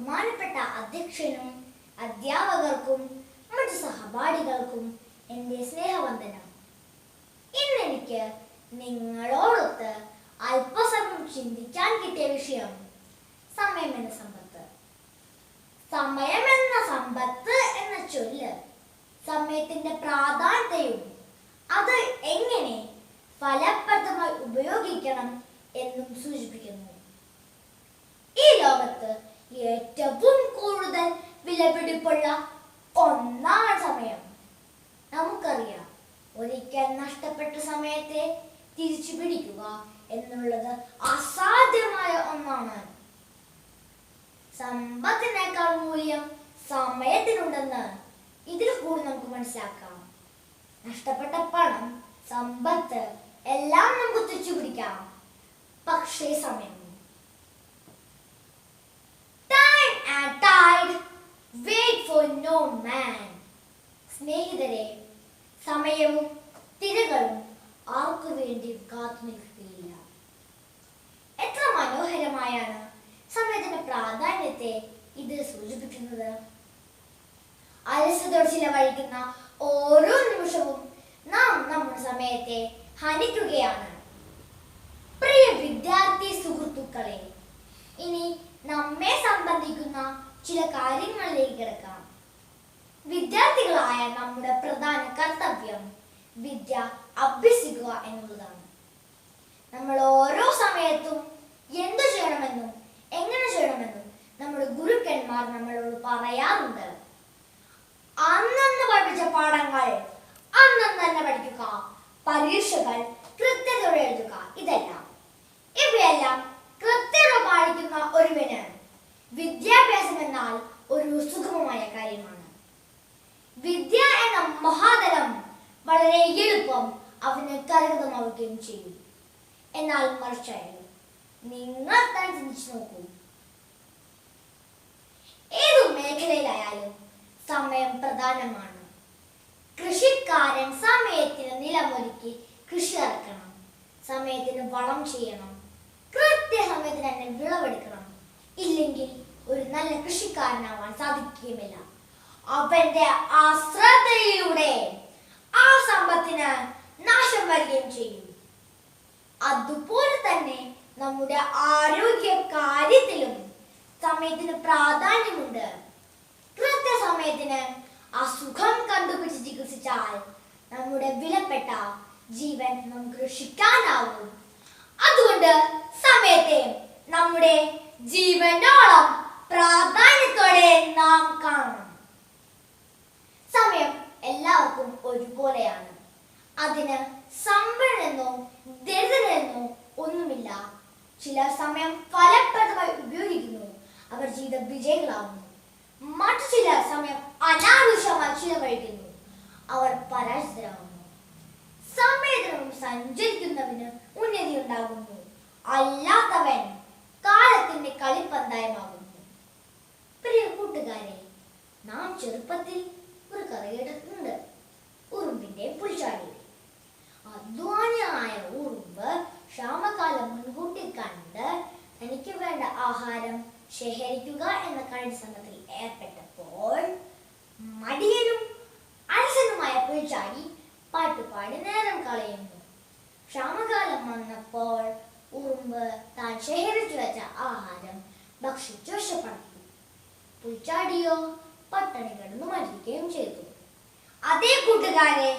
ബഹുമാനപ്പെട്ട അധ്യക്ഷനും അധ്യാപകർക്കും മറ്റു സഹപാഠികൾക്കും എൻ്റെ സ്നേഹവന്ദനം. ഇന്നെനിക്ക് നിങ്ങളോടൊത്ത് അല്പസമയം ചിന്തിക്കാൻ കിട്ടിയ വിഷയം സമയം എന്ന സമ്പത്ത്. സമയം എന്ന സമ്പത്ത് എന്ന ചൊല്ല് സമയത്തിന്റെ പ്രാധാന്യതയും അത് എങ്ങനെ ഫലപ്രദമായി ഉപയോഗിക്കണം എന്നും സൂചിപ്പിക്കുന്നു. ഈ ലോകത്ത് ഏറ്റവും കൂടുതൽ വിലപിടിപ്പുള്ള ഒന്നാണ് സമയം. നമുക്കറിയാം, ഒരിക്കൽ നഷ്ടപ്പെട്ട സമയത്തെ തിരിച്ചു പിടിക്കുക എന്നുള്ളത് അസാധ്യമായ ഒന്നാണ്. സമ്പത്തിനേക്കാൾ മൂല്യം സമയത്തിനുണ്ടെന്ന് ഇതിൽ കൂടി നമുക്ക് മനസ്സിലാക്കാം. നഷ്ടപ്പെട്ട പണം, സമ്പത്ത് എല്ലാം നമുക്ക് തിരിച്ചു പിടിക്കാം, പക്ഷേ സമയം സ്നേഹിതരെ, സമയവും തിരകളും ആർക്കു വേണ്ടി കാത്തു നിൽക്കുകയില്ല. എത്ര മനോഹരമായാണ് സമയത്തിന്റെ പ്രാധാന്യത്തെ ഇത് സൂചിപ്പിക്കുന്നത്. അലസതയോടെ ചിലവഴിക്കുന്ന ഓരോ നിമിഷവും നാം നമ്മുടെ സമയത്തെ ഹനിക്കുകയാണ്. പ്രിയ വിദ്യാർത്ഥി സുഹൃത്തുക്കളെ, ഇനി നമ്മെ സംബന്ധിക്കുന്ന ചില കാര്യങ്ങളിലേക്ക് കിടക്കാം. വിദ്യാർത്ഥികളായ നമ്മുടെ പ്രധാന കർത്തവ്യം വിദ്യ അഭ്യസിക്കുക എന്നുള്ളതാണ്. നമ്മൾ ഓരോ സമയത്തും എന്തു ചെയ്യണമെന്നും എങ്ങനെ ചെയ്യണമെന്നും നമ്മുടെ ഗുരുക്കന്മാർ നമ്മളോട് പറയാറുണ്ട്. അന്നന്ന് പഠിപ്പിച്ച പാഠങ്ങൾ അന്നന്ന് തന്നെ പഠിക്കുക, പരീക്ഷകൾ കൃത്യതയോടെ എഴുതുക, ഇവയെല്ലാം കൃത്യത പാലിക്കുന്ന ഒരുവന് വിദ്യാഭ്യാസം എന്നാൽ ഒരു സുഗമമായ കാര്യമാണ്. വിദ്യ എന്ന മഹാധനം വളരെ എളുപ്പം അവന് കരഗതമാവുകയും ചെയ്യും. എന്നാൽ മറിച്ചായാലും നിങ്ങൾ തന്നെ ചിന്തിച്ചു നോക്കൂ. ഏതു മേഖലയിലായാലും സമയം പ്രധാനമാണ്. കൃഷിക്കാരൻ സമയത്തിന് നിലമൊരുക്കി കൃഷി ഇറക്കണം, സമയത്തിന് വളം ചെയ്യണം, കൃത്യസമയത്തിന് തന്നെ വിളവെടുക്കണം. ഇല്ലെങ്കിൽ ഒരു നല്ല കൃഷിക്കാരനാവാൻ സാധിക്കുകയുമില്ല. അവന്റെ അശ്രദ്ധയിലൂടെ ആ സമ്പത്തിന് നാശം വരികയും ചെയ്യും. അതുപോലെ തന്നെ നമ്മുടെ ആരോഗ്യ കാര്യത്തിലും സമയത്തിന് പ്രാധാന്യമുണ്ട്. കൃത്യസമയത്തിന് അസുഖം കണ്ടുപിടിച്ച് ചികിത്സിച്ചാൽ നമ്മുടെ വിലപ്പെട്ട ജീവൻ നമുക്ക് രക്ഷിക്കാനാവും. അതുകൊണ്ട് സമയത്തെ നമ്മുടെ ജീവനോളം പ്രാധാന്യത്തോടെ നാം കാണണം. സമയം എല്ലാവർക്കും ഒരുപോലെയാണ്. അതിന് സമ്പന്നനെന്നോ ദരിദ്രനെന്നോ ഒന്നുമില്ല. ചിലർ സമയം ഫലപ്രദമായി ഉപയോഗിക്കുന്നു, അവർ ജീവിത വിജയികളാവുന്നു. മറ്റു ചിലർ സമയം അനാവശ്യമായി ചിലവഴിക്കുന്നു, അവർ പരാജിതരാകുന്നു. സമയത്തിനും സഞ്ചരിക്കുന്നവന് ഉന്നതി ഉണ്ടാകുന്നു, അല്ലാത്തവൻ കാലത്തിന്റെ കളിപ്പന്തായമാകുന്നു. പ്രിയ കൂട്ടുകാരെ, നാം ചെറുപ്പത്തിൽ ഒരു കഥ കേട്ടിട്ടുണ്ട്, ഉറുമ്പിന്റെ പുൽച്ചാടി. അധ്വാനിയായ ഉറുമ്പ് ക്ഷാമകാലം മുൻകൂട്ടി കണ്ട് തനിക്ക് വേണ്ട ആഹാരം ശേഖരിക്കുക എന്ന കാര്യസംഘത്തിൽ ഏർപ്പെട്ടപ്പോൾ മടിയനും അലസനുമായ പുൽച്ചാടി പാട്ടുപാടി നേരം കളയുന്നു. ക്ഷാമകാലം വന്നപ്പോൾ ഉറുമ്പ് താൻ ശേഖരിച്ചു വെച്ച ആഹാരം ഭക്ഷിച്ചു വിശപ്പടക്കി. പുൽച്ചാടിയോ പട്ടിണി കിടന്നു മരിക്കുകയും ചെയ്തു. അതേ കൂട്ടുകാരെ,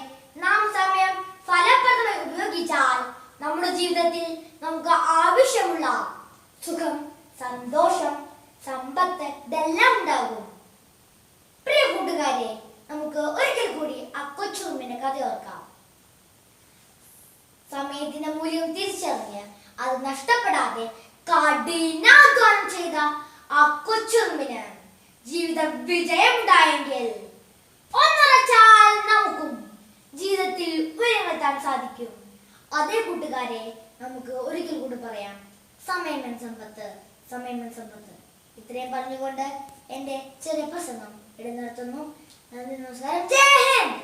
നാം സമയം ഫലപ്രദമായി ഉപയോഗിച്ചാൽ നമ്മുടെ ജീവിതത്തിൽ നമുക്ക് ആവശ്യമുള്ള സുഖം, സന്തോഷം, സമ്പത്ത് ഇതെല്ലാം ഉണ്ടാകും. പ്രിയ കൂട്ടുകാരെ, നമുക്ക് ഒരിക്കൽ കൂടി ആ കൊച്ചുറുമ്പിന്റെ കഥ ഓർക്കാം. സമയത്തിന്റെ മൂല്യം തിരിച്ചറിഞ്ഞ് അത് നഷ്ടപ്പെടാതെ കഠിനാധ്വാനം ചെയ്ത ആ കൊച്ചുറുമ്പിന് ജീവിത വിജയം ഉണ്ടായെങ്കിൽ ഒന്നുറച്ചാൽ നമുക്കും ജീവിതത്തിൽ ഉയരമെത്താൻ സാധിക്കും. അതേ കൂട്ടുകാരെ, നമുക്ക് ഒരിക്കൽ കൂടി പറയാം, സമയം സമ്പത്ത്, സമയം സമ്പത്ത്. ഇത്രയും പറഞ്ഞുകൊണ്ട് എന്റെ ചെറിയ പ്രസംഗം ഇട നിർത്തുന്നു. നന്ദി, നമസ്കാരം. ജയ് ഹിന്ദ്.